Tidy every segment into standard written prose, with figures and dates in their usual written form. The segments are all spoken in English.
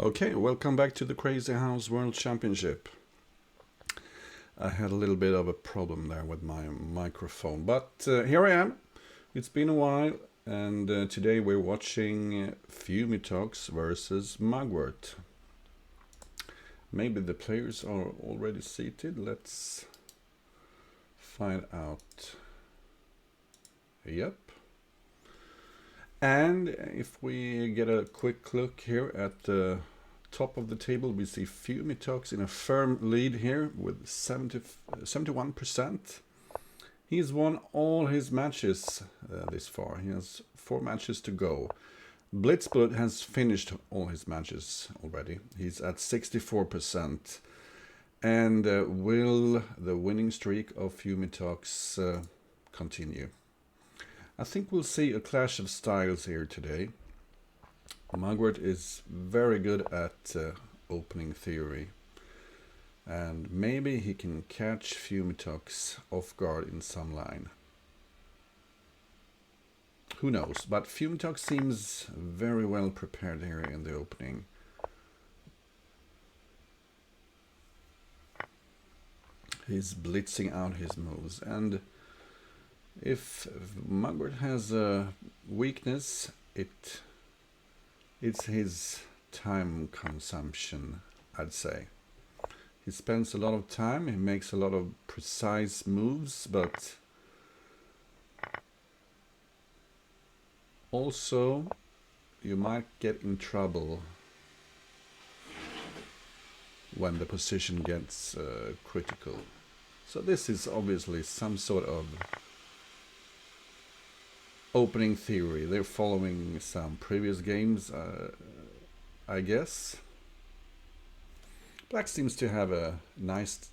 Okay, welcome back to the Crazyhouse World Championship. I had a little bit of a problem there with my microphone, but here I am. It's been a while, and today we're watching Fumitoks versus Mugwort. Maybe the players are already seated. Let's find out. Yep. And if we get a quick look here at the top of the table, we see Fumitoks in a firm lead here with 71%. He's won all his matches this far. He has 4 matches to go. Blitzbullet has finished all his matches already. He's at 64%. And will the winning streak of Fumitoks continue? I think we'll see a clash of styles here today. Mugwort is very good at opening theory, and maybe he can catch Fumitoks off guard in some line. Who knows, but Fumitoks seems very well prepared here in the opening. He's blitzing out his moves, and if Mugwort has a weakness, it's his time consumption, I'd say. He spends a lot of time, he makes a lot of precise moves, but also you might get in trouble when the position gets critical. So this is obviously some sort of opening theory. They're following some previous games, I guess. Black seems to have a nice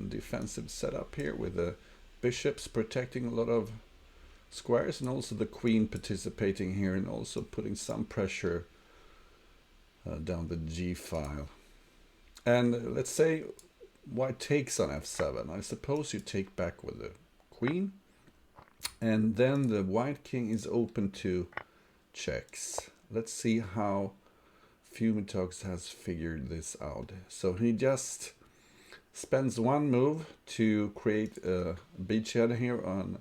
defensive setup here with the bishops protecting a lot of squares, and also the queen participating here and also putting some pressure down the g file. And let's say white takes on f7. I suppose you take back with the queen, and then the white king is open to checks. Let's see how Fumitoks has figured this out. So he just spends one move to create a beachhead here on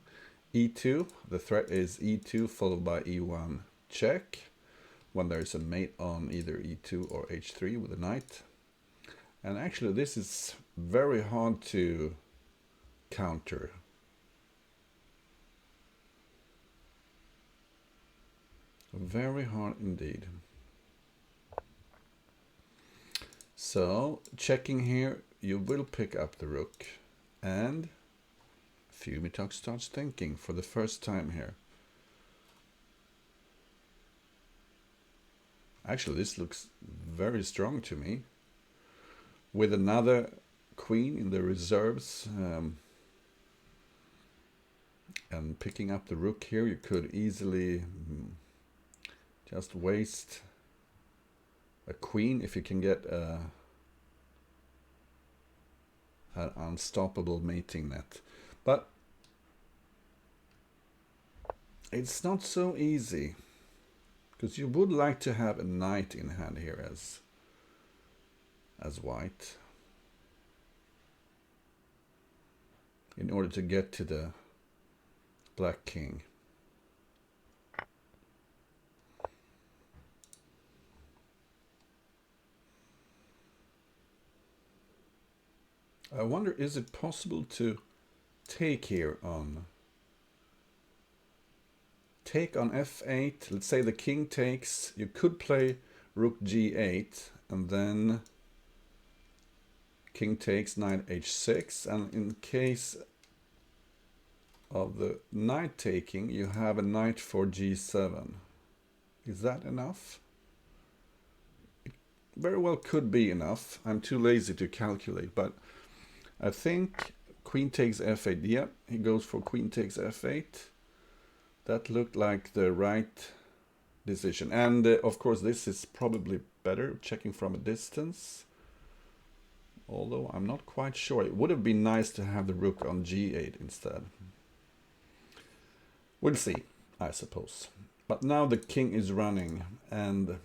e2. The threat is e2 followed by e1 check, when there's a mate on either e2 or h3 with a knight. And actually this is very hard to counter. Very hard indeed. So, checking here, you will pick up the rook, and Fumitoks starts thinking for the first time here. Actually, this looks very strong to me. With another queen in the reserves, and picking up the rook here, you could easily just waste a queen if you can get an unstoppable mating net. But it's not so easy, because you would like to have a knight in hand here as white, in order to get to the black king. I wonder, is it possible to take here on f8? Let's say the king takes. You could play rook g8 and then king takes, knight h6, and in case of the knight taking, you have a knight for g7. Is that enough? It very well could be enough. I'm too lazy to calculate, but I think queen takes f8. Yep, he goes for queen takes f8. That looked like the right decision. And of course, this is probably better, checking from a distance. Although I'm not quite sure. It would have been nice to have the rook on g8 instead. We'll see, I suppose. But now the king is running, and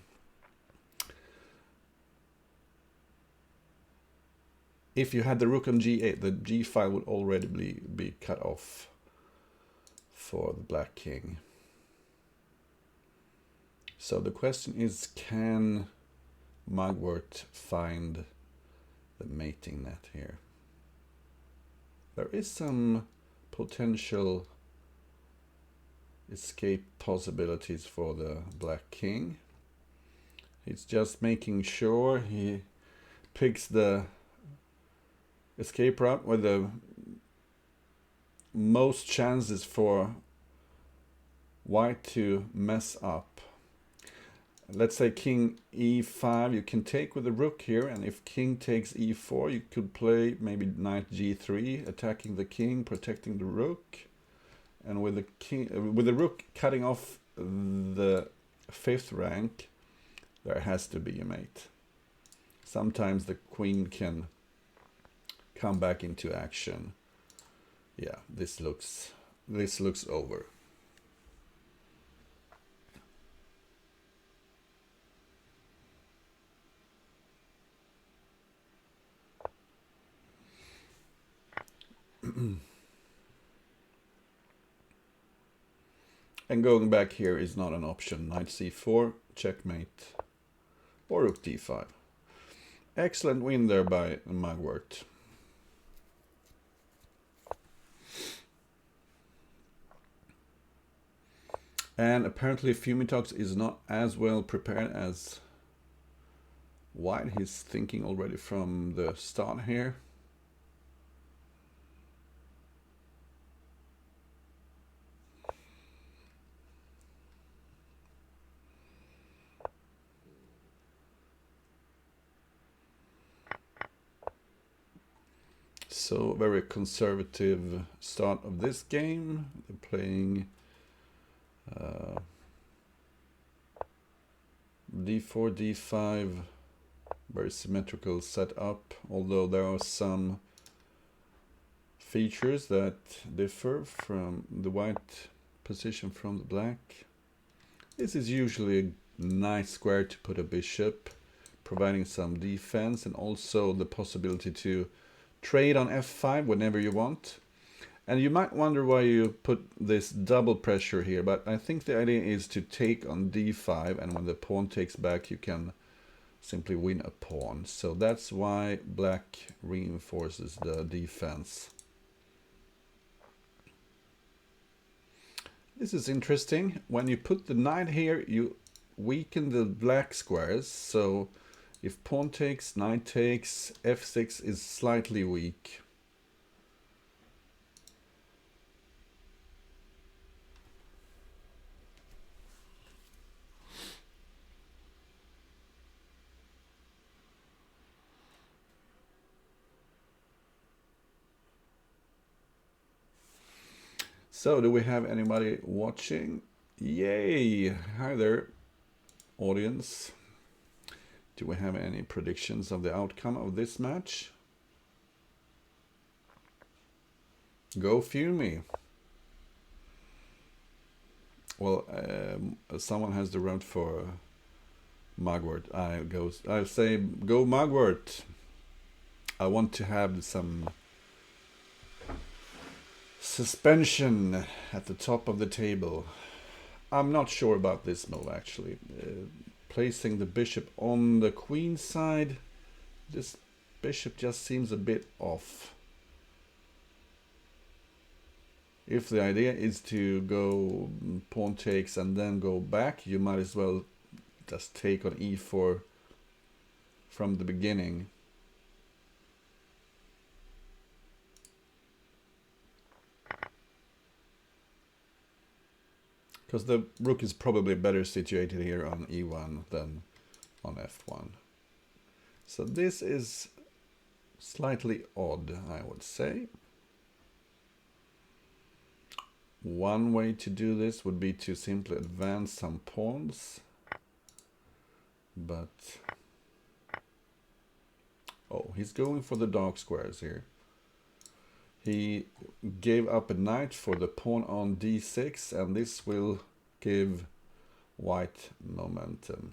if you had the rook on g8, the g file would already be cut off for the black king. So the question is, can Mugwort find the mating net here? There is some potential escape possibilities for the black king. He's just making sure he picks the escape route with the most chances for white to mess up. Let's say king e5, you can take with the rook here, and if king takes e4, you could play maybe knight g3, attacking the king, protecting the rook, and with the king, with the rook cutting off the 5th rank, there has to be a mate. Sometimes the queen can come back into action. Yeah, this looks over. And going back here is not an option. Knight c4, checkmate, or rook d5. Excellent win there by Mugwort. And apparently Fumitoks is not as well prepared as white. He's thinking already from the start here. So very conservative start of this game. They're playing d4, d5, very symmetrical setup, although there are some features that differ from the white position from the black. This is usually a nice square to put a bishop, providing some defense and also the possibility to trade on f5 whenever you want. And you might wonder why you put this double pressure here, but I think the idea is to take on d5, and when the pawn takes back you can simply win a pawn. So that's why black reinforces the defense. This is interesting. When you put the knight here, you weaken the black squares, so if pawn takes, knight takes, f6 is slightly weak. So, do we have anybody watching? Yay! Hi there, audience. Do we have any predictions of the outcome of this match? Go Fumi. Well, someone has the route for Mugwort. I'll say go Mugwort. I want to have some suspension at the top of the table. I'm not sure about this move actually. Placing the bishop on the queen side, this bishop just seems a bit off. If the idea is to go pawn takes and then go back, you might as well just take on e4 from the beginning. Because the rook is probably better situated here on e1 than on f1. So this is slightly odd, I would say. One way to do this would be to simply advance some pawns. But... oh, he's going for the dark squares here. He gave up a knight for the pawn on d6, and this will give white momentum.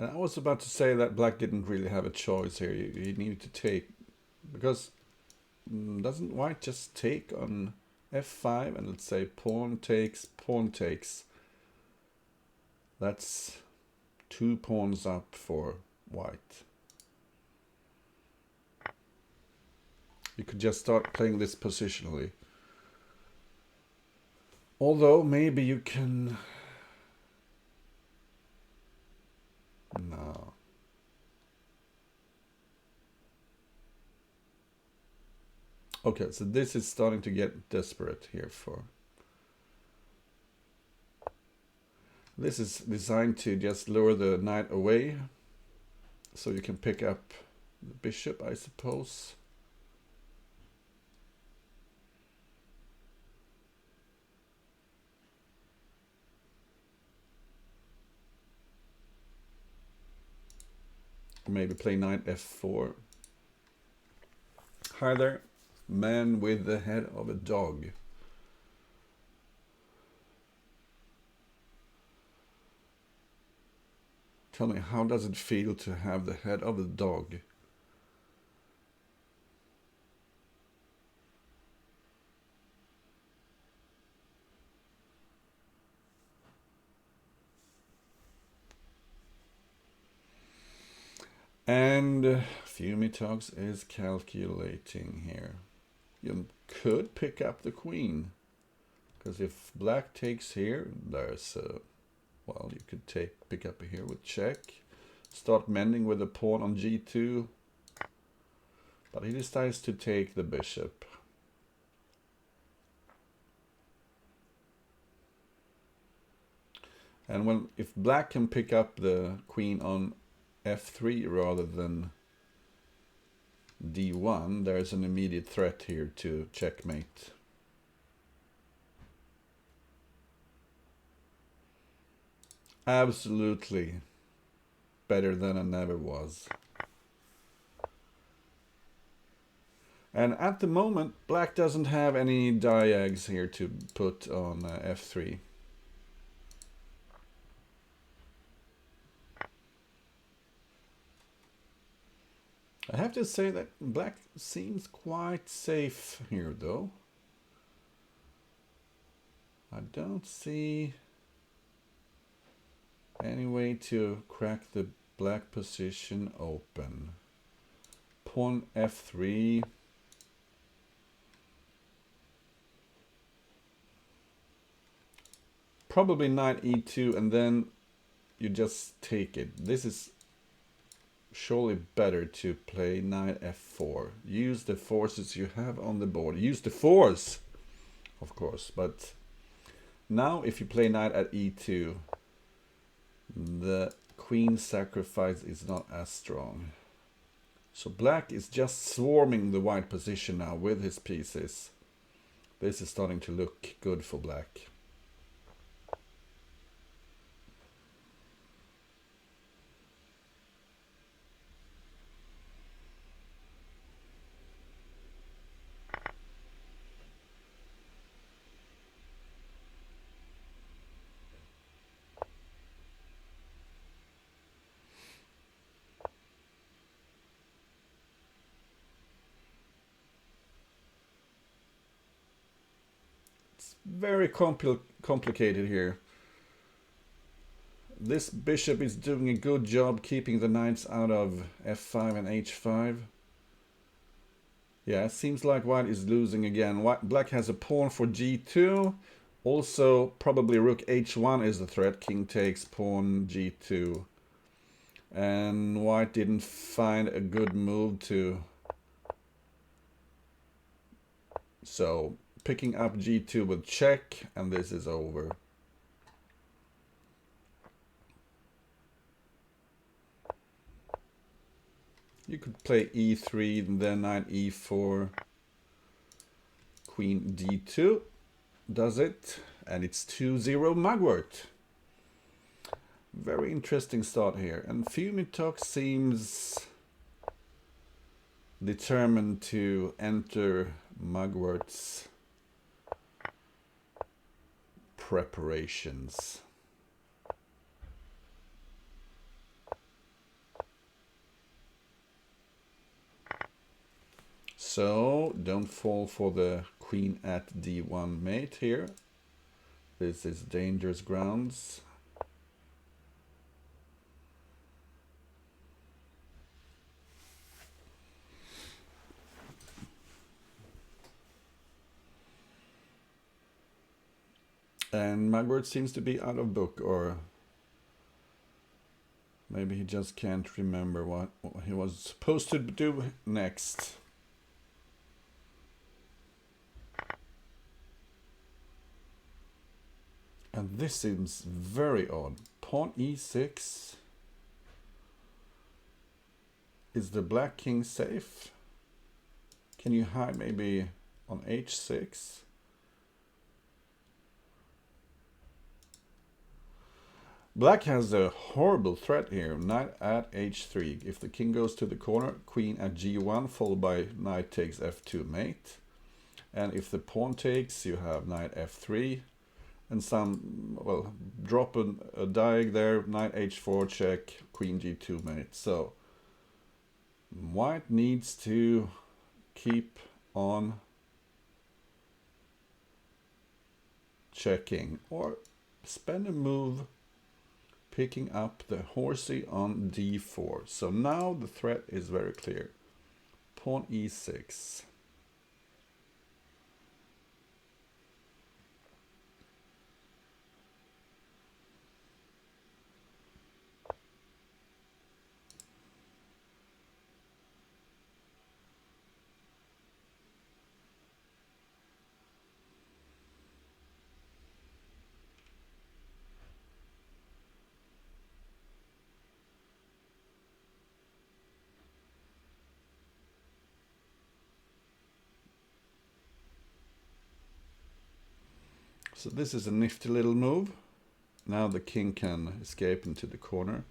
And I was about to say that black didn't really have a choice here. He needed to take, because doesn't white just take on f5 and let's say pawn takes, pawn takes. That's 2 pawns up for white. You could just start playing this positionally. Although maybe you can... No. Okay, so this is starting to get desperate here for... This is designed to just lure the knight away, so you can pick up the bishop, I suppose. Maybe play knight f4. Hi there, man with the head of a dog. Tell me, how does it feel to have the head of a dog? And Fumitoks is calculating here. You could pick up the queen, because if black takes here, there's a... Well, you could pick up here with check. Start mending with a pawn on g2. But he decides to take the bishop. And if black can pick up the queen on f3 rather than d1, there's an immediate threat here to checkmate. Absolutely better than I never was. And at the moment, black doesn't have any diags here to put on f3. I have to say that black seems quite safe here, though. I don't see any way to crack the black position open. Pawn f3. Probably knight e2, and then you just take it. This is surely better to play knight f4. Use the forces you have on the board. Use the force, of course, but now if you play knight at e2, the queen sacrifice is not as strong. So black is just swarming the white position now with his pieces. This is starting to look good for black. Very complicated here. This bishop is doing a good job keeping the knights out of f5 and h5. Yeah, it seems like white is losing again. Black has a pawn for g2. Also, probably rook h1 is the threat. King takes pawn g2. And white didn't find a good move to... So, picking up g2 with check, and this is over. You could play e3, and then knight e4, queen d2 does it, and it's 2-0 Mugwort. Very interesting start here, and Fumitoks seems determined to enter Mugwort's preparations. So don't fall for the queen at d1 mate here. This is dangerous grounds. And Mugwort seems to be out of book, or maybe he just can't remember what he was supposed to do next. And this seems very odd. Pawn e6. Is the black king safe? Can you hide maybe on h6? Black has a horrible threat here. Knight at h3. If the king goes to the corner, queen at g1 followed by knight takes f2 mate. And if the pawn takes, you have knight f3. And some, well, drop a diag there, knight h4 check, queen g2 mate. So white needs to keep on checking or spend a move picking up the horsey on d4. So now the threat is very clear. Pawn e6. So this is a nifty little move. Now the king can escape into the corner.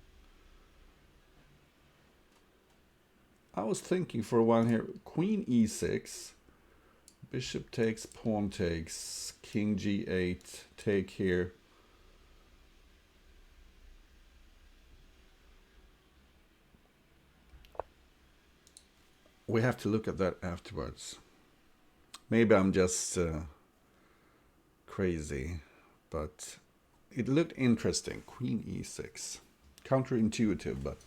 I was thinking for a while here, queen e6, bishop takes, pawn takes, king g8, take here. We have to look at that afterwards. Maybe I'm just crazy, but it looked interesting. Queen e6. Counterintuitive, but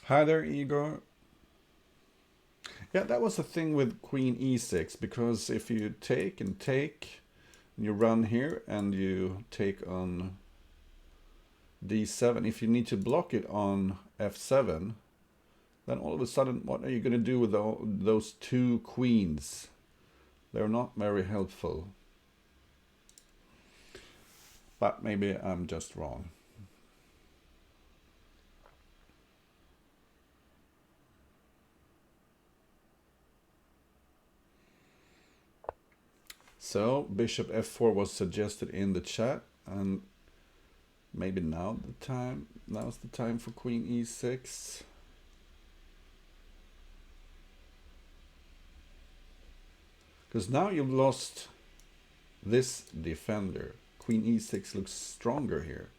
hi there, Igor. Yeah, that was the thing with queen e6, because if you take and take, and you run here and you take on d7, if you need to block it on f7, then all of a sudden, what are you going to do with those two queens? They're not very helpful. But maybe I'm just wrong. So bishop f4 was suggested in the chat, and maybe now's the time for queen e6. Because now you've lost this defender. Queen e6 looks stronger here.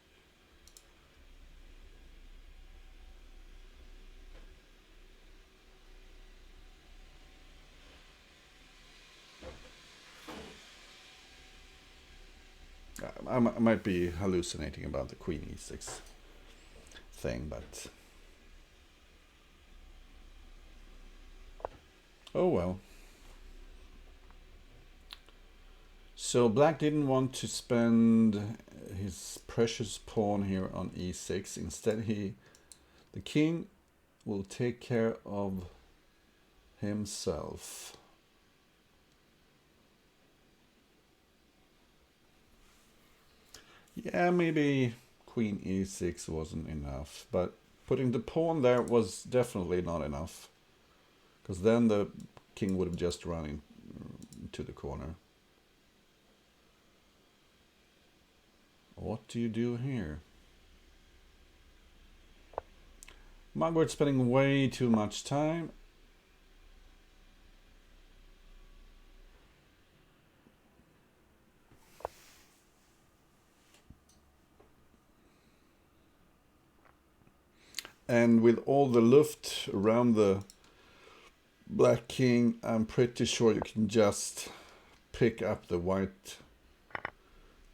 I might be hallucinating about the queen e6 thing, but oh well. So black didn't want to spend his precious pawn here on e6. Instead, the king will take care of himself. Yeah, maybe queen e6 wasn't enough, but putting the pawn there was definitely not enough, because then the king would have just run into the corner. What do you do here? Mugwort spending way too much time. And with all the luft around the black king, I'm pretty sure you can just pick up the white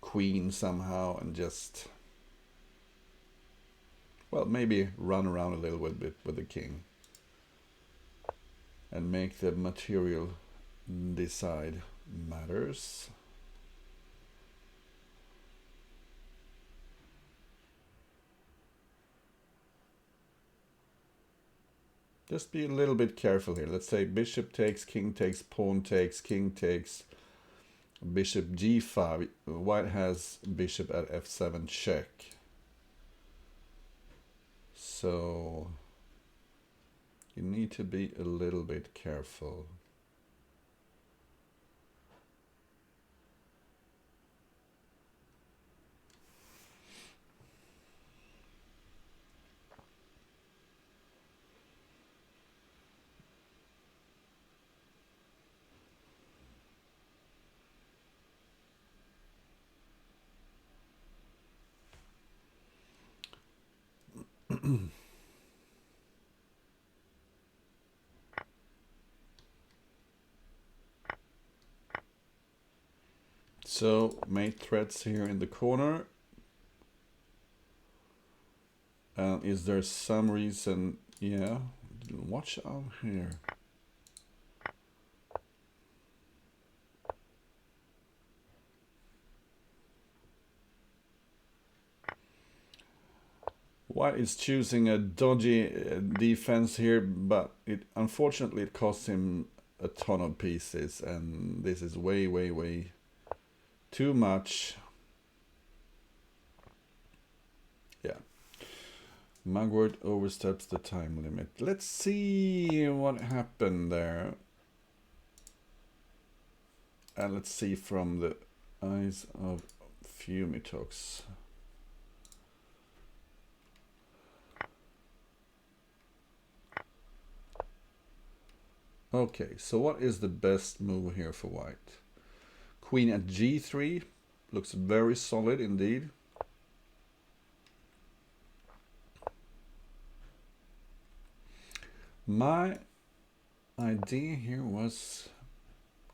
queen somehow and just, well, maybe run around a little bit with the king and make the material decide matters. Just be a little bit careful here. Let's say bishop takes, king takes, pawn takes, king takes, bishop g5. White has bishop at f7 check. So you need to be a little bit careful. So mate threats here in the corner. Is there some reason? Yeah, watch out here. White is choosing a dodgy defense here, but unfortunately it costs him a ton of pieces, and this is way too much. Yeah. Mugwort oversteps the time limit. Let's see what happened there. And let's see from the eyes of Fumitoks. Okay, so what is the best move here for white? Queen at g3 looks very solid indeed. My idea here was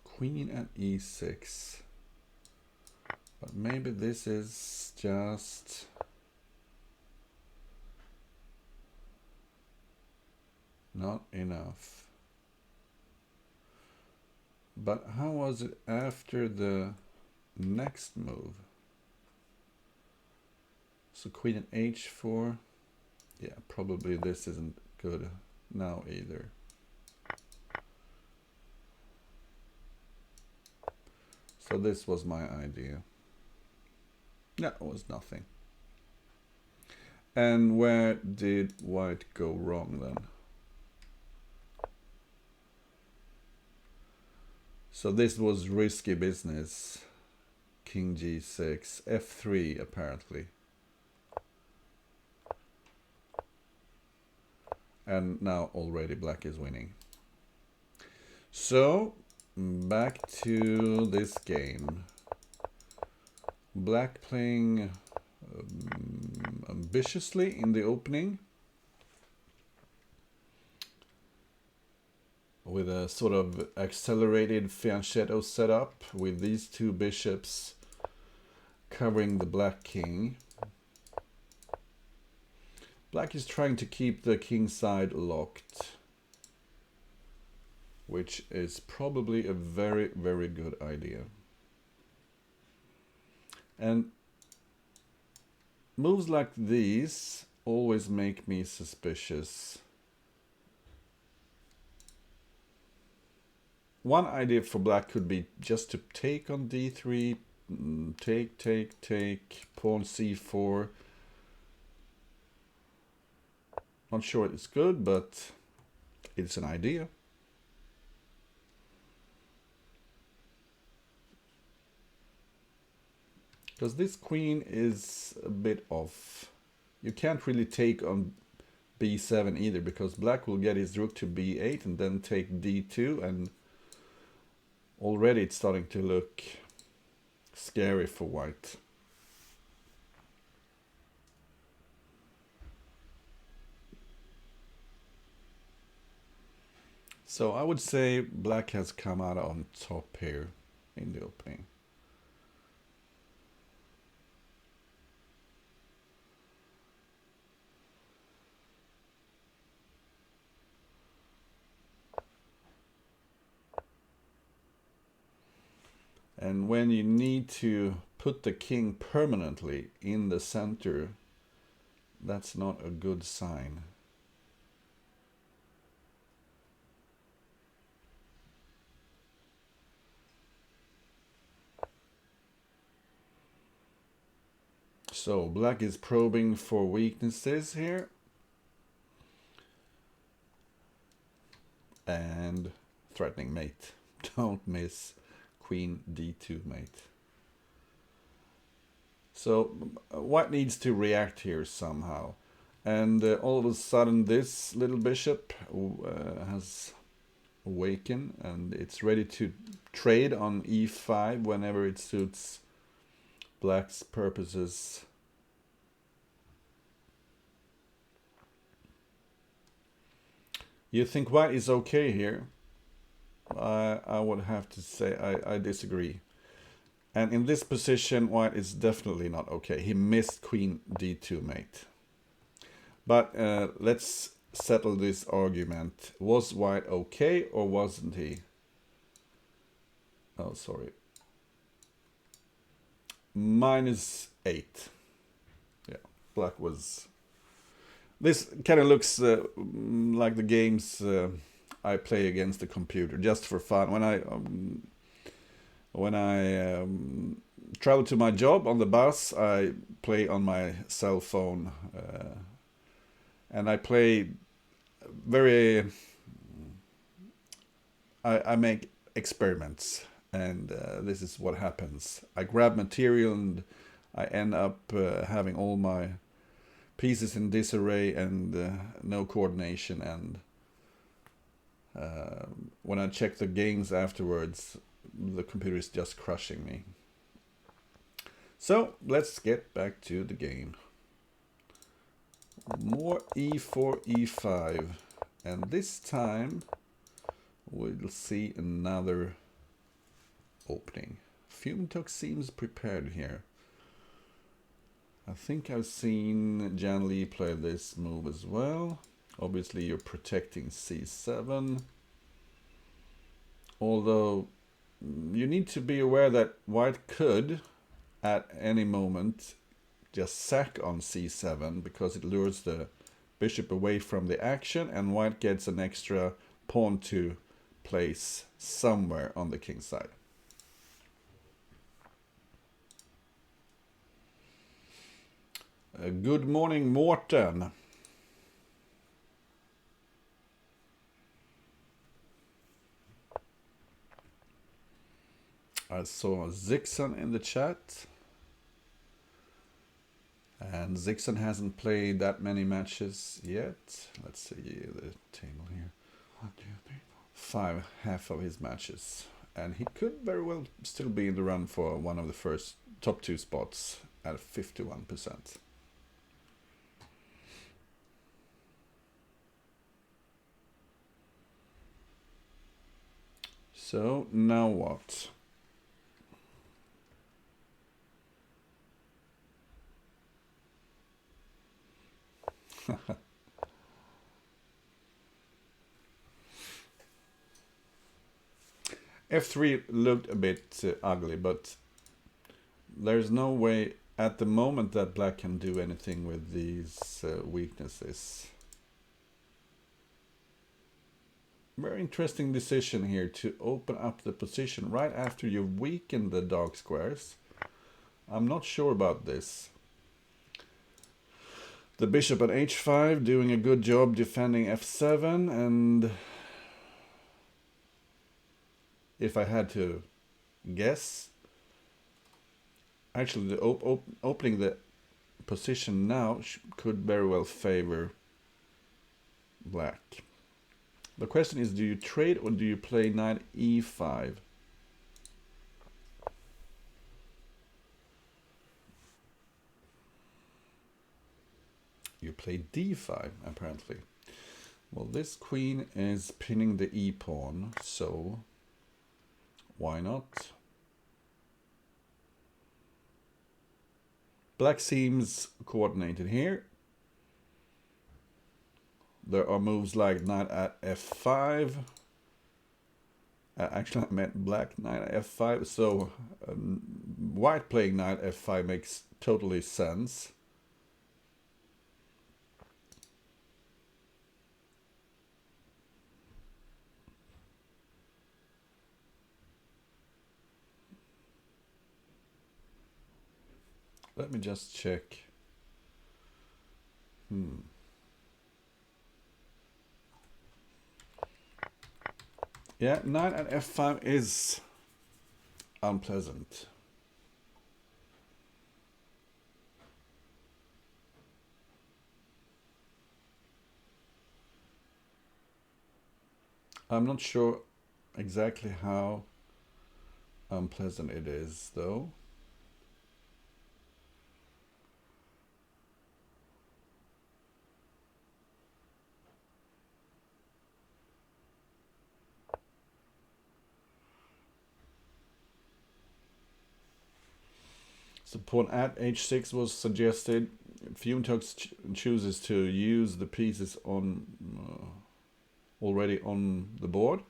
queen at e6. But maybe this is just not enough. But how was it after the next move? So queen at h4. Yeah, probably this isn't good now either. So this was my idea. No, it was nothing. And where did white go wrong then? So this was risky business. King g6, f3 apparently. And now already black is winning. So back to this game. Black playing ambitiously in the opening, with a sort of accelerated fianchetto setup with these two bishops covering the black king. Black is trying to keep the king side locked, which is probably a very good idea. And moves like these always make me suspicious. One idea for black could be just to take on d3, take, pawn c4. Not sure it's good, but it's an idea. Because this queen is a bit off. You can't really take on b7 either, because black will get his rook to b8 and then take d2, and already it's starting to look scary for white. So I would say black has come out on top here in the opening. And when you need to put the king permanently in the center, that's not a good sign. So black is probing for weaknesses here. And threatening mate. Don't miss queen d2 mate. So white needs to react here somehow. And all of a sudden this little bishop has awakened and it's ready to trade on e5 whenever it suits black's purposes. You think white is okay here? I would have to say I disagree. And in this position, white is definitely not okay. He missed queen d2 mate. But let's settle this argument. Was white okay or wasn't he? Oh, sorry. -8. Yeah, black was... This kind of looks like the games I play against the computer, just for fun. When I travel to my job on the bus, I play on my cell phone, and I play very. I make experiments, and this is what happens. I grab material, and I end up having all my pieces in disarray and no coordination. And when I check the games afterwards, the computer is just crushing me. So let's get back to the game. More e4, e5, and this time we'll see another opening. Fumitoks seems prepared here. I think I've seen Jan Lee play this move as well. Obviously you're protecting c7. Although you need to be aware that white could, at any moment, just sack on c7 because it lures the bishop away from the action and white gets an extra pawn to place somewhere on the king's side. Good morning, Morten. I saw Zixon in the chat. And Zixon hasn't played that many matches yet. Let's see the table here. 1, 2, 3, 4, 5, half of his matches. And he could very well still be in the run for one of the first top 2 spots at 51%. So now what? F3 looked a bit ugly, but there's no way at the moment that black can do anything with these weaknesses. Very interesting decision here to open up the position right after you've weakened the dark squares. I'm not sure about this. The bishop at h5 doing a good job defending f7, and if I had to guess, actually the opening the position now could very well favor black. The question is, do you trade or do you play knight e5? You play d5, apparently. Well, this queen is pinning the e-pawn, so why not? Black seems coordinated here. There are moves like knight at f5. Actually, I meant black knight at f5, so white playing knight f5 makes totally sense. Let me just check. Yeah, knight at f5 is unpleasant. I'm not sure exactly how unpleasant it is, though. So pawn at h6 was suggested. Fumitoks chooses to use the pieces on already on the board.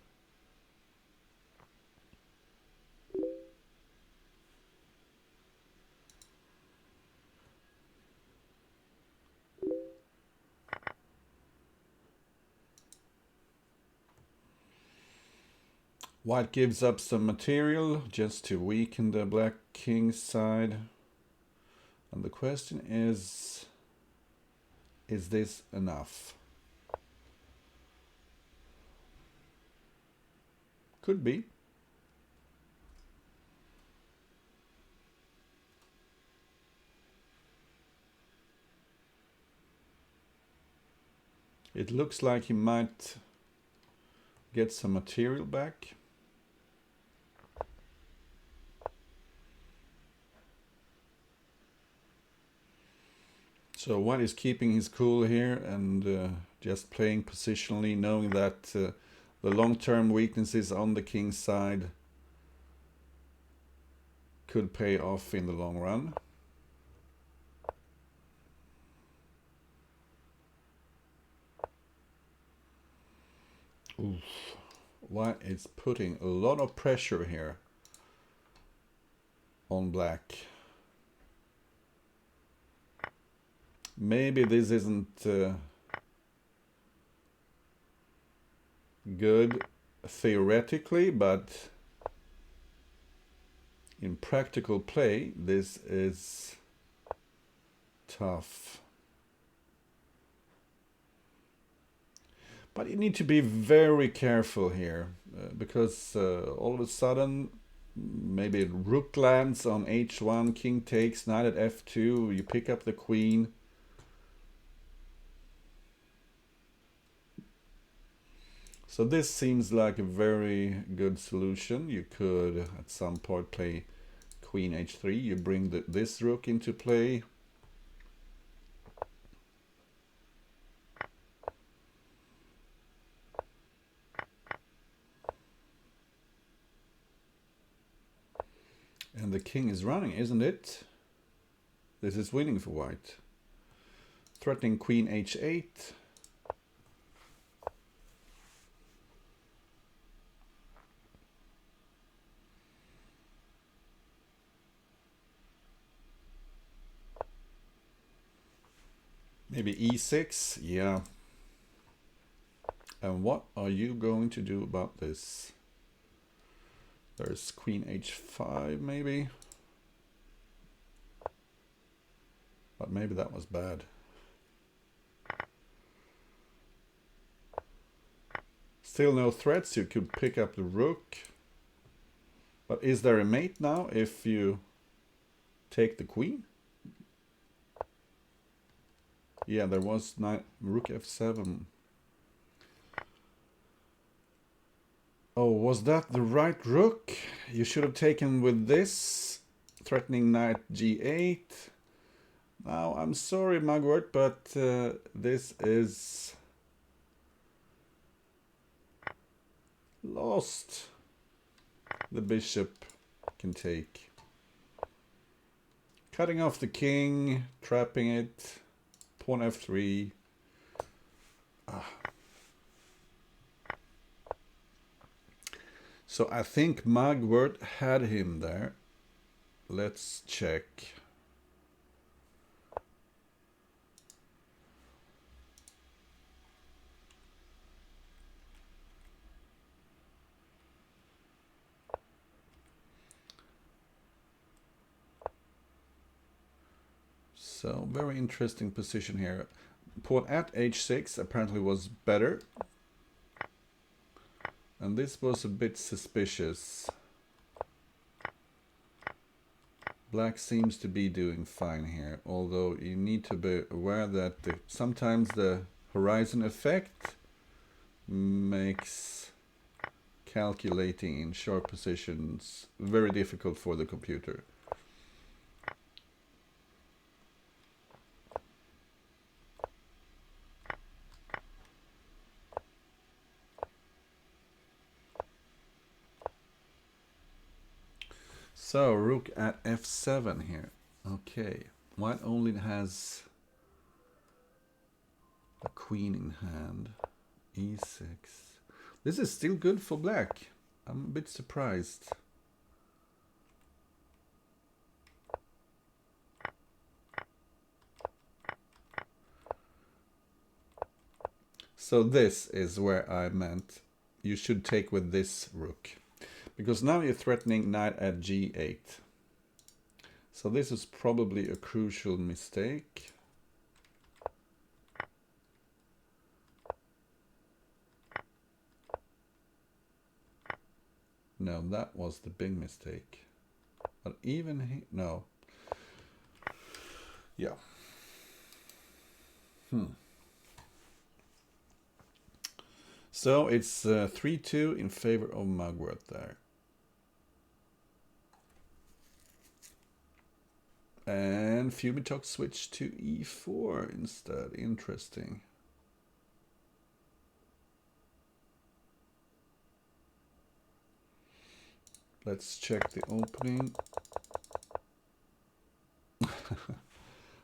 White gives up some material just to weaken the black king's side. And the question is this enough? Could be. It looks like he might get some material back. So White is keeping his cool here and just playing positionally, knowing that the long-term weaknesses on the king's side could pay off in the long run. Oof. White is putting a lot of pressure here on black. Maybe this isn't good theoretically, but in practical play, this is tough. But you need to be very careful here, because all of a sudden, maybe rook lands on h1, king takes, knight at f2, you pick up the queen. So this seems like a very good solution. You could at some point play queen h3, you bring this rook into play. And the king is running, isn't it? This is winning for white. Threatening queen h8. Maybe e6, yeah. And what are you going to do about this? There's queen h5 maybe. But maybe that was bad. Still no threats, you could pick up the rook. But is there a mate now if you take the queen? Yeah, there was rook f7. Oh, was that the right rook? You should have taken with this, threatening knight g8. Now, I'm sorry, Mugwort, but this is lost. The bishop can take. Cutting off the king, trapping it. Pawn f3. So I think Mugwort had him there. Let's check. So very interesting position here. Pawn at h6 apparently was better. And this was a bit suspicious. Black seems to be doing fine here, although you need to be aware that sometimes the horizon effect makes calculating in sharp positions very difficult for the computer. So, rook at f7 here. Okay, white only has a queen in hand. e6. This is still good for black. I'm a bit surprised. So this is where I meant you should take with this rook. Because now you're threatening knight at g8. So this is probably a crucial mistake. No, that was the big mistake. But even no. Yeah. So it's 3-2 in favor of Mugwort there. And Fumitoks switched to e4 instead. Interesting. Let's check the opening.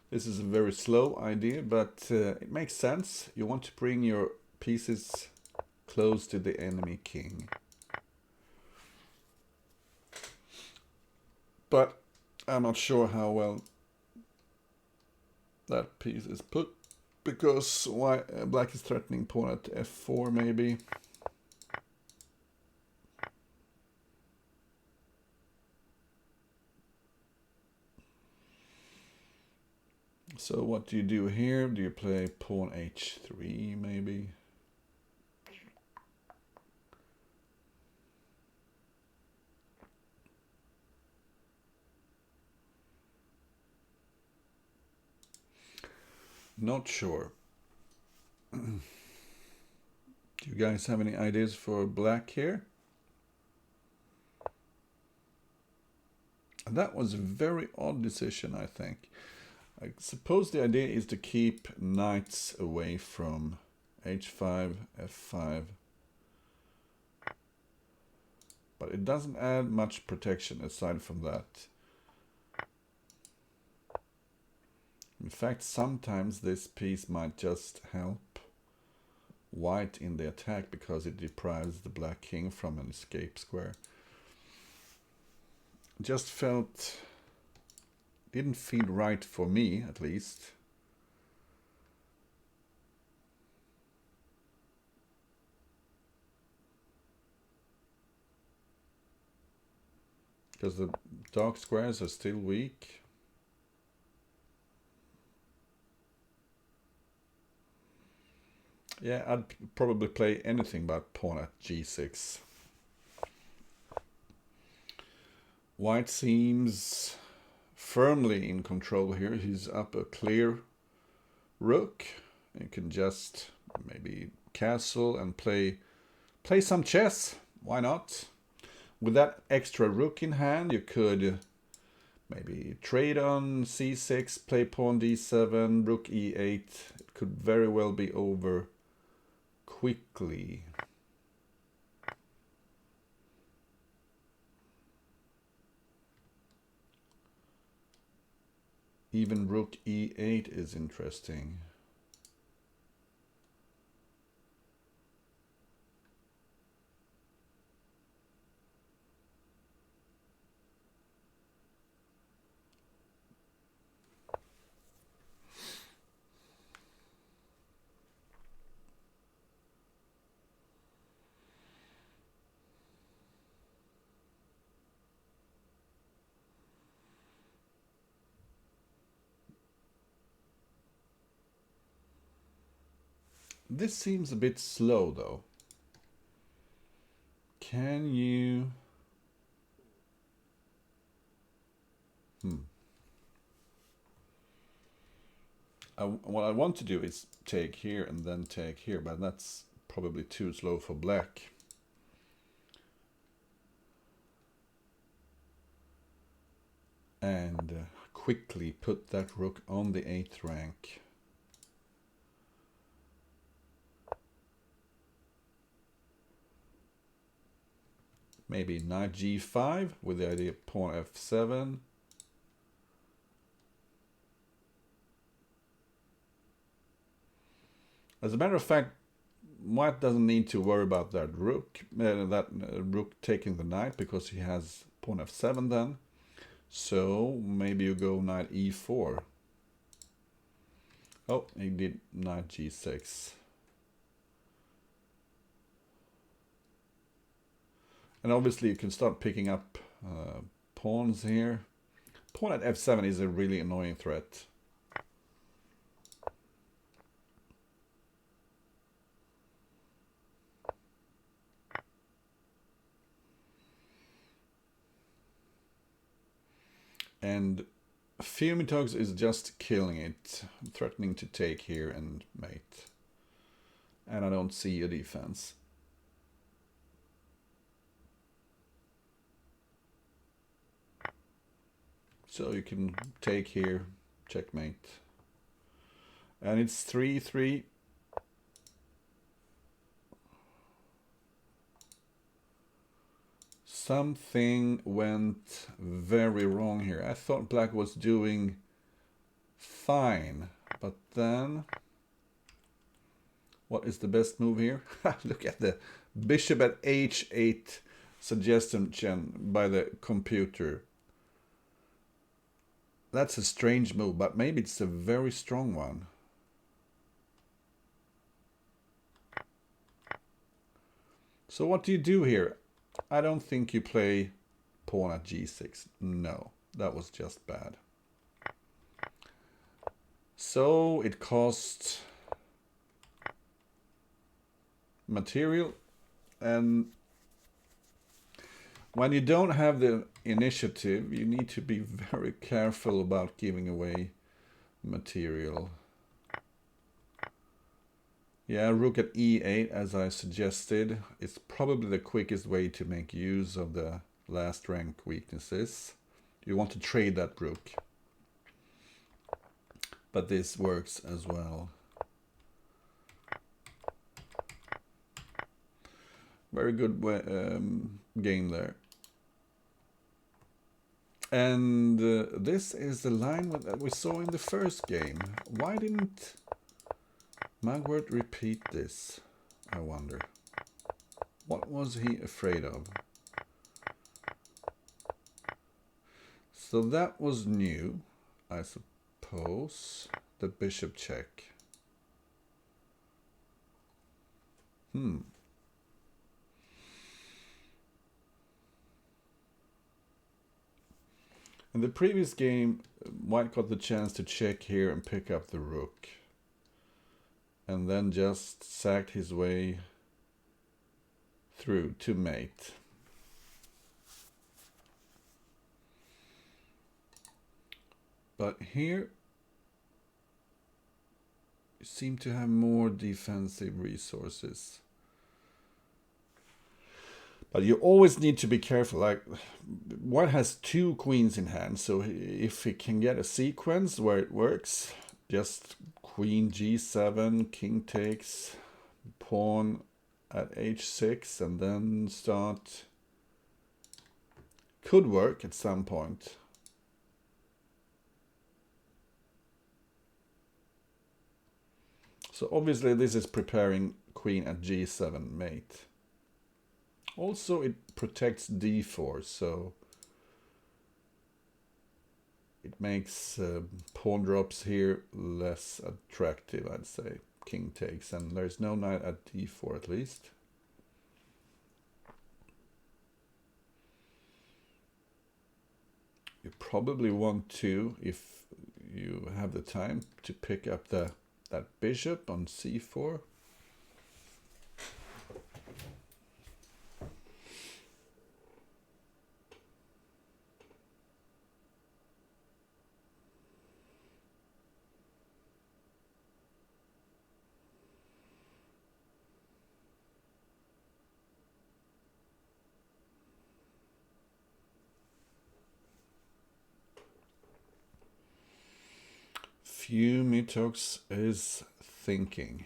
This is a very slow idea, but it makes sense. You want to bring your pieces close to the enemy king. But I'm not sure how well that piece is put, because black is threatening pawn at f4 maybe. So what do you do here? Do you play pawn h3 maybe? Not sure. Do you guys have any ideas for black here? That was a very odd decision, I think. I suppose the idea is to keep knights away from h5, f5. But it doesn't add much protection aside from that. In fact, sometimes this piece might just help white in the attack because it deprives the black king from an escape square. Just didn't feel right for me, at least. Because the dark squares are still weak. Yeah, I'd probably play anything but pawn at g6. White seems firmly in control here. He's up a clear rook. You can just maybe castle and play some chess. Why not? With that extra rook in hand, you could maybe trade on c6, play pawn d7, rook e8. It could very well be over quickly. Even rook e8 is interesting. This seems a bit slow though. Can you... What I want to do is take here and then take here, but that's probably too slow for black. And quickly put that rook on the 8th rank. Maybe knight g5 with the idea of pawn f7. As a matter of fact, white doesn't need to worry about that rook taking the knight, because he has pawn f7 then. So maybe you go knight e4. Oh, he did knight g6. And obviously you can start picking up pawns here. Pawn at f7 is a really annoying threat. And Fumitoks is just killing it, threatening to take here and mate. And I don't see a defense. So you can take here, checkmate. And it's 3-3. Something went very wrong here. I thought black was doing fine, but then what is the best move here? Look at the bishop at h8 suggestion by the computer. That's a strange move, but maybe it's a very strong one. So what do you do here? I don't think you play pawn at g6. No, that was just bad. So it cost material, and when you don't have the initiative, you need to be very careful about giving away material. Yeah, rook at e8, as I suggested. It's probably the quickest way to make use of the last rank weaknesses. You want to trade that rook. But this works as well. Very good game there. And this is the line that we saw in the first game. Why didn't Mugwort repeat this, I wonder? What was he afraid of? So that was new, I suppose. The bishop check. In the previous game, white got the chance to check here and pick up the rook. And then just sacked his way through to mate. But here you seem to have more defensive resources. But you always need to be careful. Like, white has two queens in hand, so if he can get a sequence where it works, just queen g7, king takes, pawn at h6, and then start. Could work at some point. So obviously this is preparing queen at g7 mate. Also it protects d4, so it makes pawn drops here less attractive, I'd say. King takes, and there's no knight at d4 at least. You probably want to, if you have the time, to pick up that bishop on c4. Fumitoks is thinking.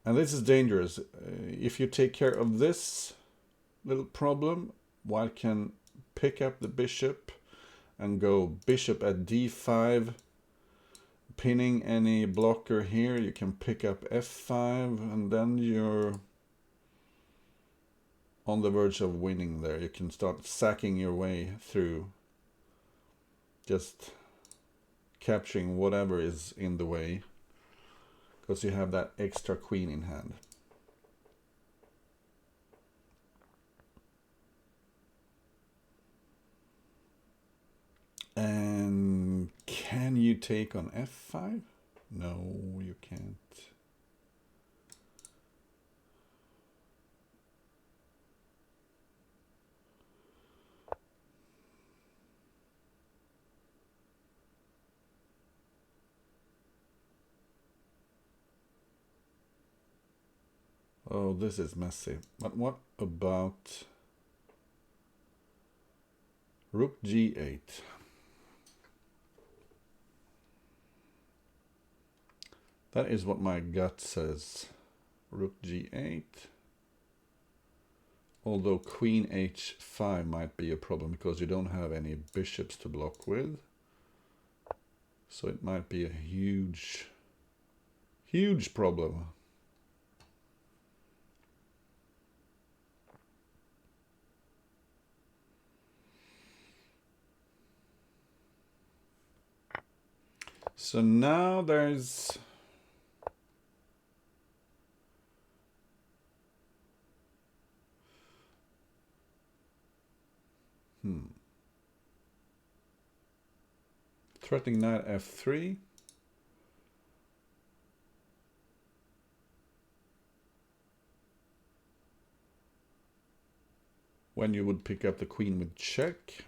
And this is dangerous. If you take care of this little problem, white can pick up the bishop and go bishop at d5, pinning any blocker here. You can pick up f5, and then you're on the verge of winning there. You can start sacking your way through, just capturing whatever is in the way, because you have that extra queen in hand. And can you take on f5? No, you can't. Oh, this is messy. But what about rook g8? That is what my gut says. Rook g8. Although queen h5 might be a problem because you don't have any bishops to block with. So it might be a huge, huge problem. So now there's threatening knight f3. When you would pick up the queen with check.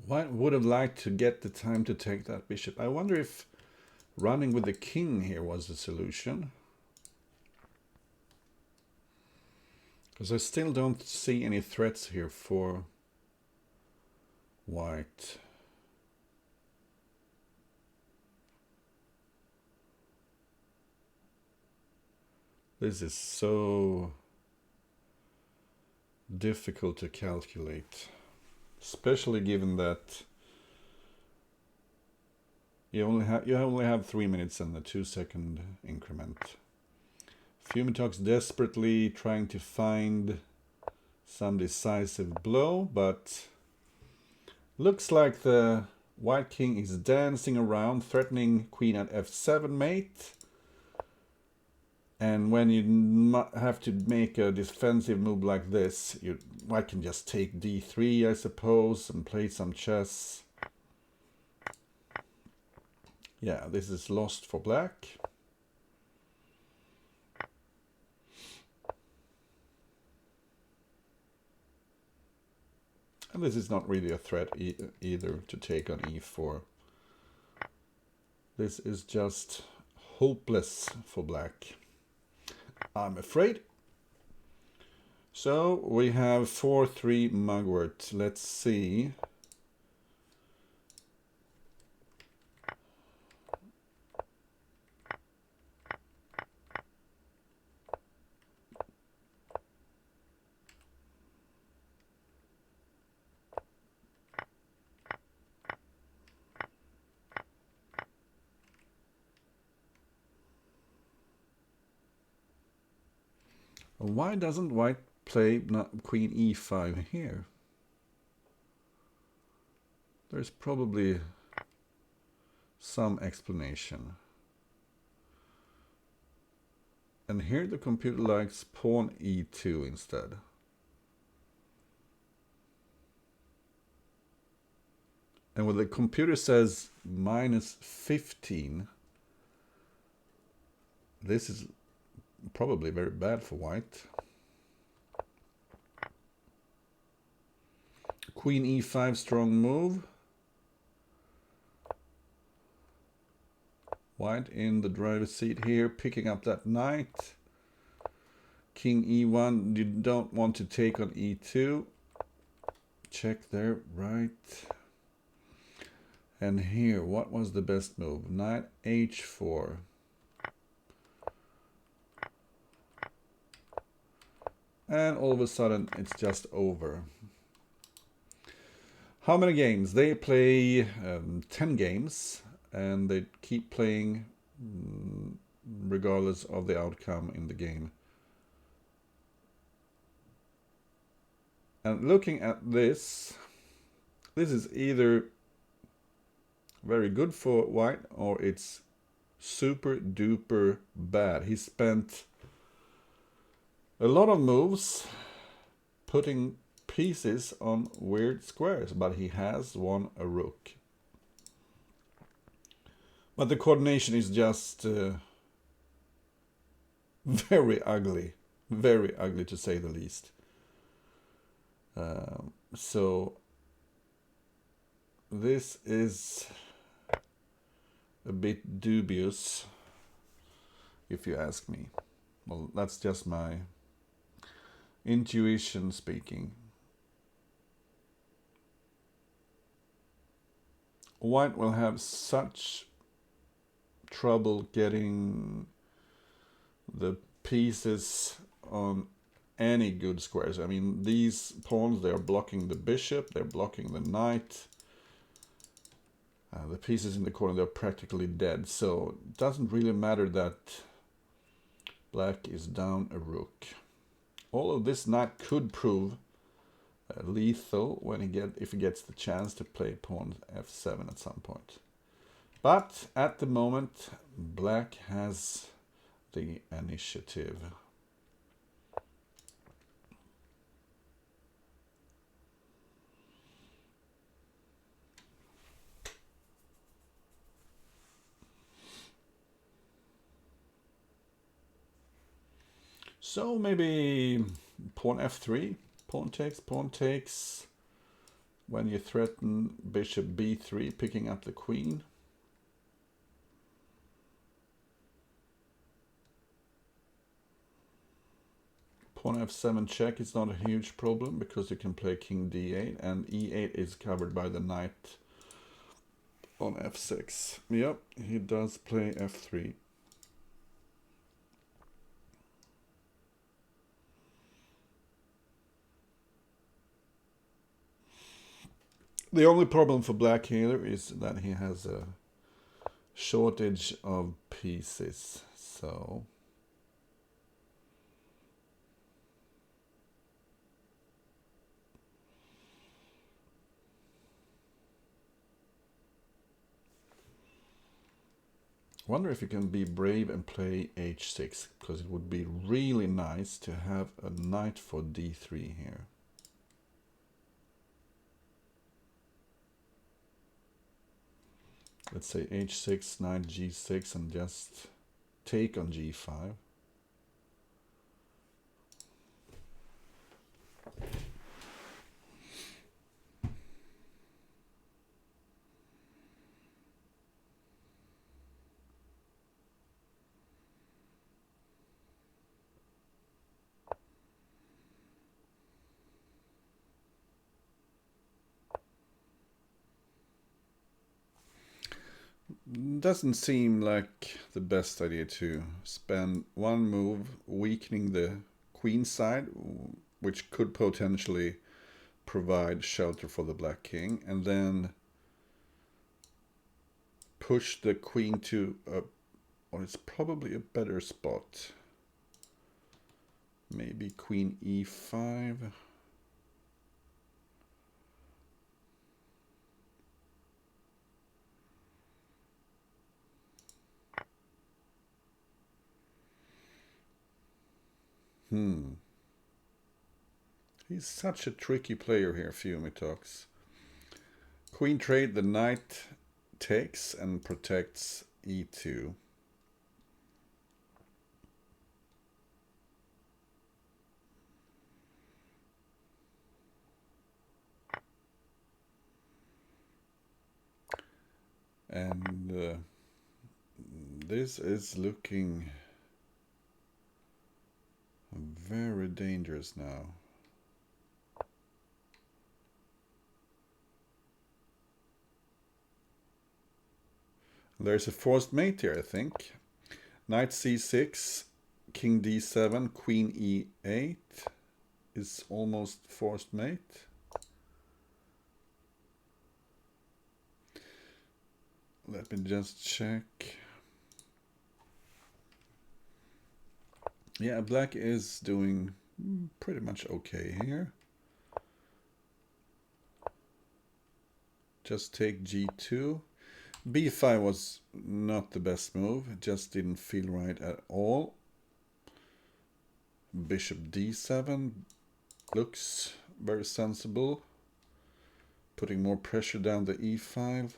White would have liked to get the time to take that bishop. I wonder if running with the king here was the solution. Because I still don't see any threats here for white. This is so difficult to calculate. Especially given that you only have 3 minutes and a 2-second increment. Fumitoks desperately trying to find some decisive blow, but looks like the white king is dancing around, threatening queen at f7 mate. And when you have to make a defensive move like this, white can just take d3, I suppose, and play some chess. Yeah, this is lost for black. And this is not really a threat either to take on e4. This is just hopeless for black, I'm afraid. So we have 4-3 Mugwort. Let's see. Why doesn't white play queen e5 here? There's probably some explanation. And here the computer likes pawn e2 instead. And when the computer says -15, this is probably very bad for white. Queen e5, strong move. White in the driver's seat here, picking up that knight. King e1, you don't want to take on e2. Check there, right. And here, what was the best move? Knight h4. And all of a sudden, it's just over. How many games? They play 10 games, and they keep playing regardless of the outcome in the game. And looking at this is either very good for white or it's super duper bad. He spent a lot of moves putting pieces on weird squares, but he has won a rook. But the coordination is just very ugly to say the least. So this is a bit dubious, if you ask me. Well, that's just my intuition speaking. White will have such trouble getting the pieces on any good squares. I mean, these pawns, they're blocking the bishop, they're blocking the knight. The pieces in the corner, they're practically dead. So it doesn't really matter that black is down a rook. All of this knight could prove lethal when if he gets the chance to play pawn f7 at some point. But at the moment, black has the initiative. So maybe pawn f3, pawn takes. When you threaten bishop b3, picking up the queen. Pawn f7 check is not a huge problem because you can play king d8 and e8 is covered by the knight on f6. Yep, he does play f3. The only problem for black here is that he has a shortage of pieces, so I wonder if you can be brave and play h6, because it would be really nice to have a knight for d3 here. Let's say h6, knight g6, and just take on g5. Doesn't seem like the best idea to spend one move weakening the queen side, which could potentially provide shelter for the black king, and then push the queen to a, or it's probably a better spot. Maybe queen e5. He's such a tricky player here, Fumitoks. Queen trade, the knight takes and protects e2. And this is looking very dangerous now. There's a forced mate here, I think. Knight c6, king d7, queen e8 is almost forced mate. Let me just check. Yeah, black is doing pretty much okay here. Just take g2. b5 was not the best move. It just didn't feel right at all. Bishop d7 looks very sensible. Putting more pressure down the e5.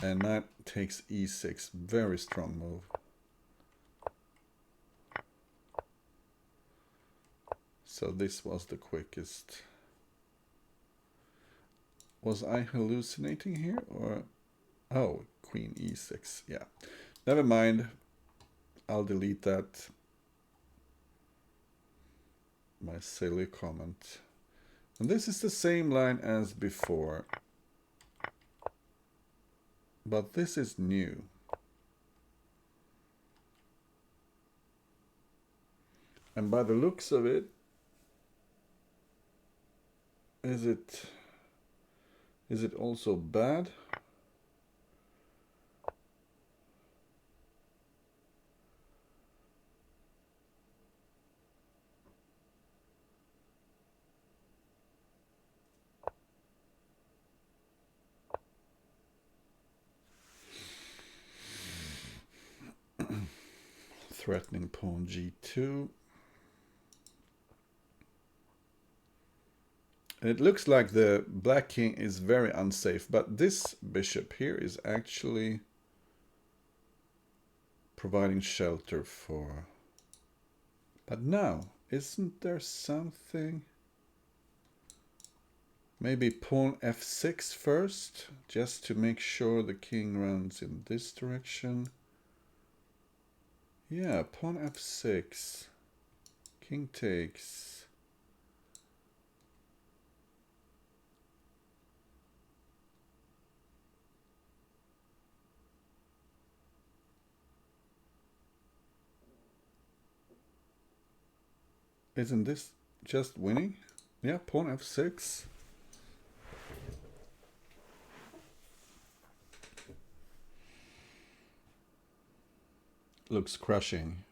And knight takes e6. Very strong move. So this was the quickest. Was I hallucinating here or? Oh, queen e6. Yeah. Never mind. I'll delete that. My silly comment. And this is the same line as before. But this is new. And by the looks of it, is it also bad? Threatening pawn g2. It looks like the black king is very unsafe, but this bishop here is actually providing shelter for. But now, isn't there something? Maybe pawn f6 first, just to make sure the king runs in this direction. Yeah, pawn f6. King takes. Isn't this just winning? Yeah, pawn f6. Looks crushing.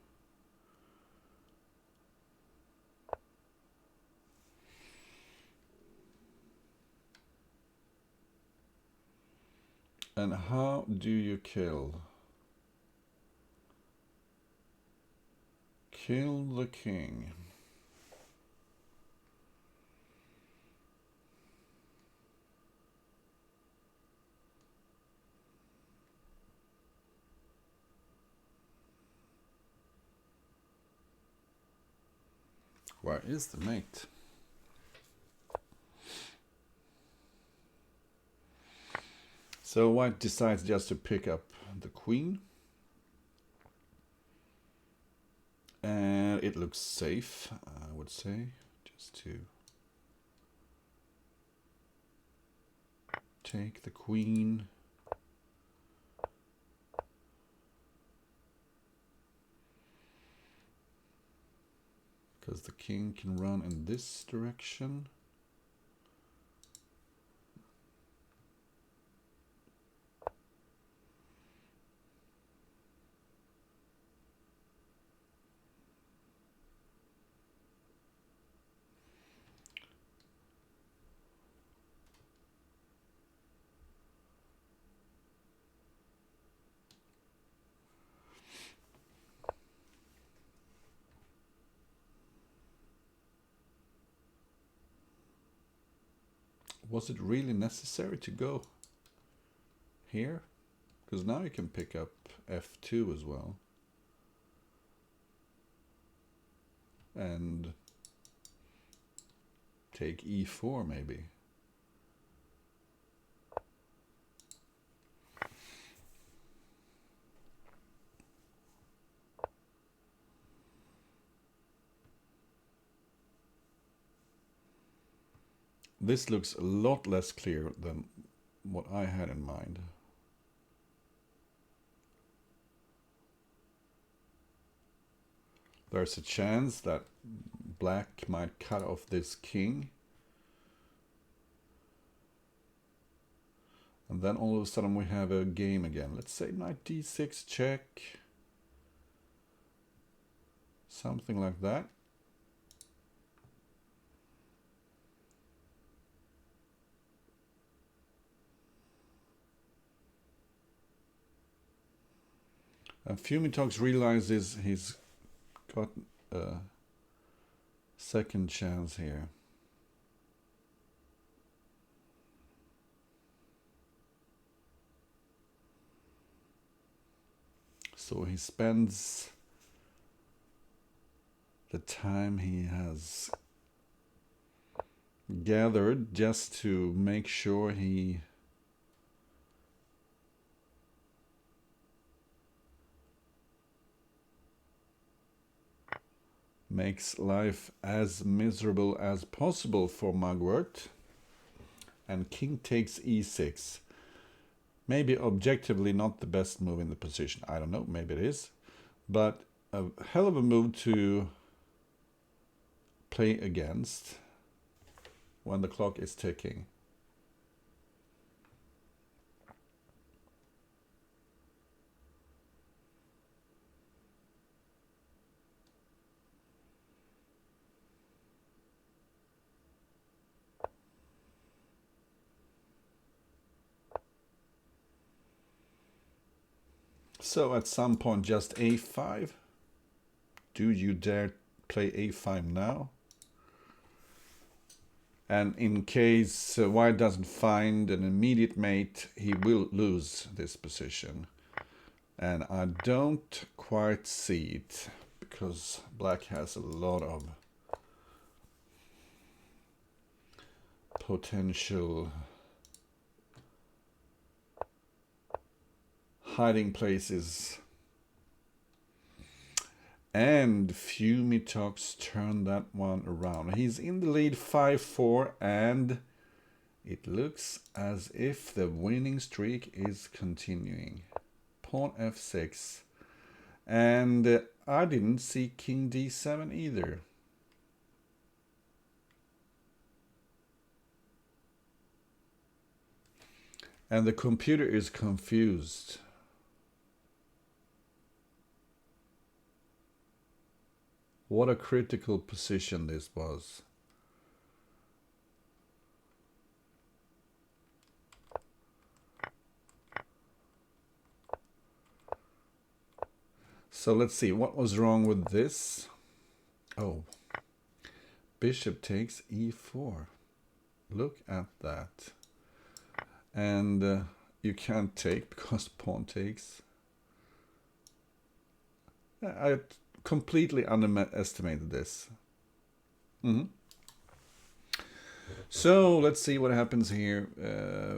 And how do you kill? Kill the king. Where is the mate? So white decides just to pick up the queen. And it looks safe, I would say, just to take the queen. Because the king can run in this direction. Was it really necessary to go here? Because now you can pick up f2 as well. And take e4 maybe. This looks a lot less clear than what I had in mind. There's a chance that black might cut off this king. And then all of a sudden we have a game again. Let's say knight d6 check. Something like that. And Fumitoks realizes he's got a second chance here. So he spends the time he has gathered just to make sure he makes life as miserable as possible for Mugwort. And king takes e6. Maybe objectively not the best move in the position. I don't know, maybe it is. But a hell of a move to play against when the clock is ticking. So at some point just a5. Do you dare play a5 now? And in case white doesn't find an immediate mate, he will lose this position. And I don't quite see it, because black has a lot of potential hiding places. And Fumitoks turned that one around. He's in the lead 5-4, and it looks as if the winning streak is continuing. Pawn f6. And I didn't see king d7 either. And the computer is confused. What a critical position this was. So let's see, what was wrong with this? Oh, bishop takes e4. Look at that. And you can't take because pawn takes. I completely underestimated this. So let's see what happens here.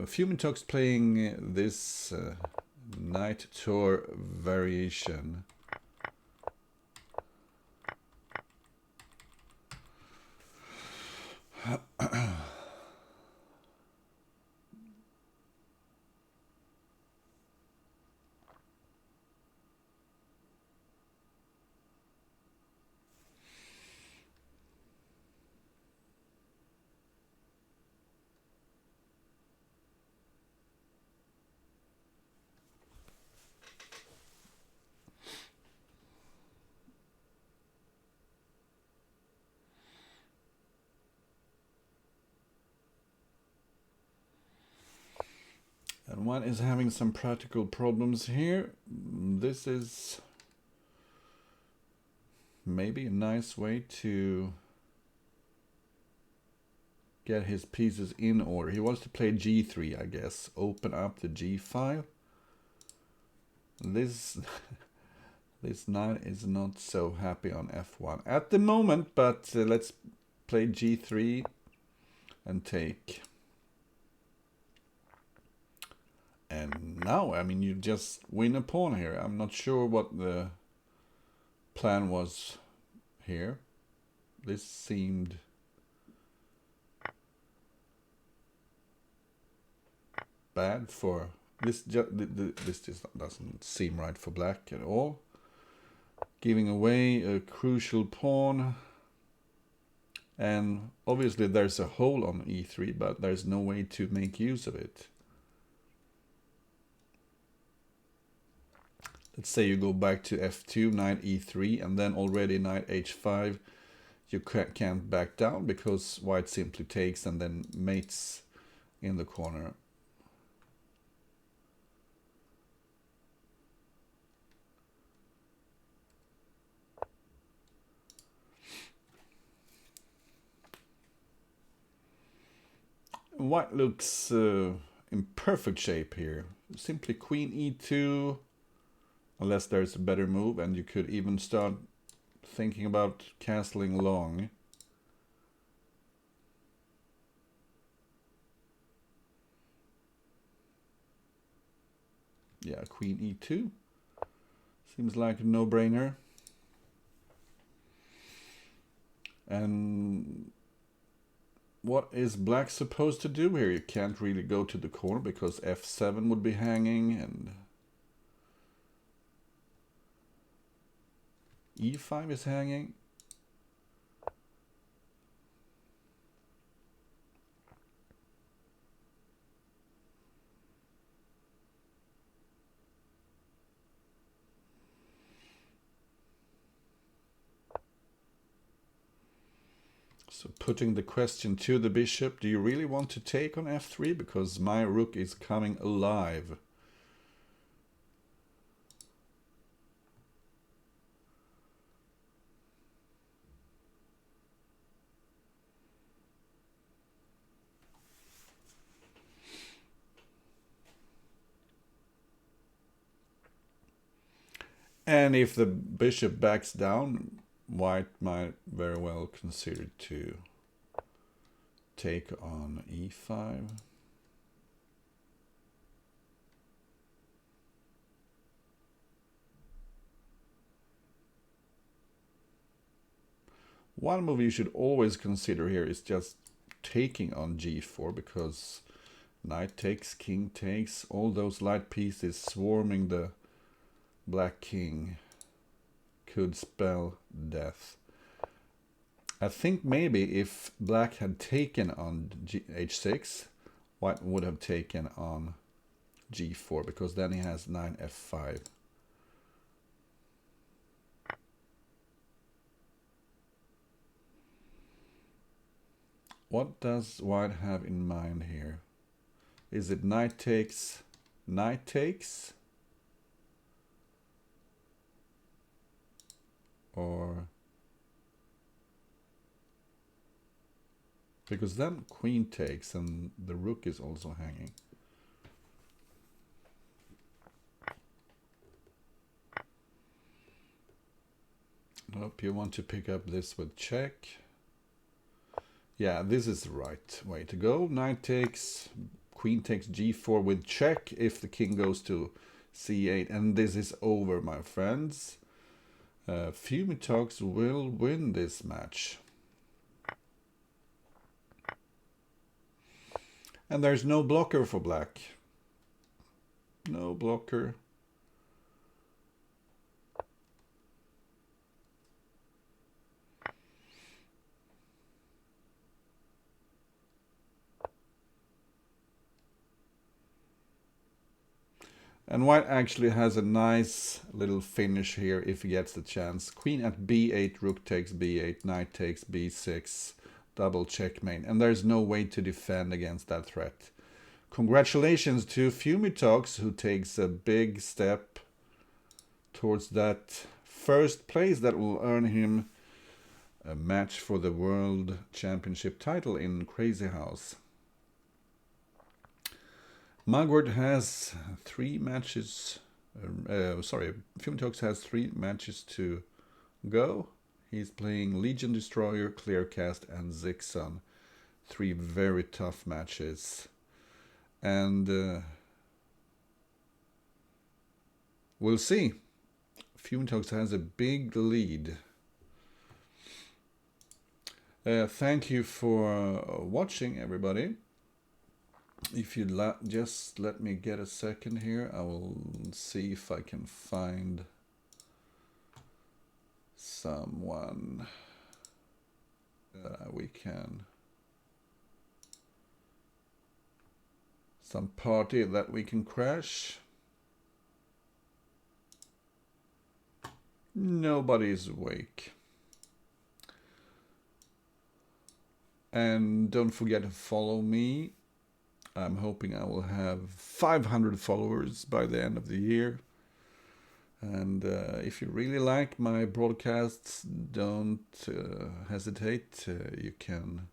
Fumitoks playing this Knight Tour variation. One is having some practical problems here. This is maybe a nice way to get his pieces in order. He wants to play g3, I guess. Open up the g file. This this knight is not so happy on f1 at the moment, but let's play g3 and take. And now, I mean, you just win a pawn here. I'm not sure what the plan was here. This seemed bad for this. This just doesn't seem right for black at all. Giving away a crucial pawn, and obviously there's a hole on e3, but there's no way to make use of it. Let's say you go back to f2, knight e3, and then already knight h5. You can't back down because white simply takes and then mates in the corner. White looks in perfect shape here. Simply queen e2, unless there's a better move, and you could even start thinking about castling long. Yeah, queen e2 seems like a no-brainer. And what is black supposed to do here? You can't really go to the corner because f7 would be hanging, and e5 is hanging. So putting the question to the bishop, do you really want to take on f3? Because my rook is coming alive. And if the bishop backs down, white might very well consider to take on e5. One move you should always consider here is just taking on g4, because knight takes, king takes, all those light pieces swarming the black king could spell death. I think maybe if black had taken on h6, white would have taken on g4, because then he has 9 f5. What does white have in mind here? Is it knight takes, knight takes? Or because then queen takes and the rook is also hanging. Nope, you want to pick up this with check. Yeah, this is the right way to go. Knight takes, queen takes g4 with check if the king goes to c8, and this is over, my friends. Fumitoks will win this match. And there's no blocker for black. No blocker. And white actually has a nice little finish here if he gets the chance. Queen at b8, rook takes b8, knight takes b6, double checkmate. And there's no way to defend against that threat. Congratulations to Fumitoks, who takes a big step towards that first place that will earn him a match for the World Championship title in Crazyhouse. Mugwort has 3 matches. Fumitoks has 3 matches to go. He's playing Legion Destroyer, Clearcast, and Zixon. 3 very tough matches. And we'll see. Fumitoks has a big lead. Thank you for watching, everybody. If you'd just let me get a second here, I will see if I can find someone we can, some party that we can crash. Nobody's awake. And don't forget to follow me. I'm hoping I will have 500 followers by the end of the year. And if you really like my broadcasts, don't hesitate. You can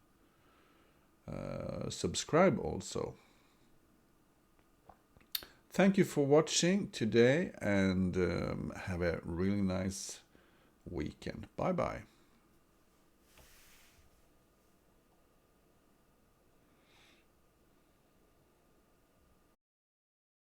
subscribe also. Thank you for watching today, and have a really nice weekend. Bye-bye.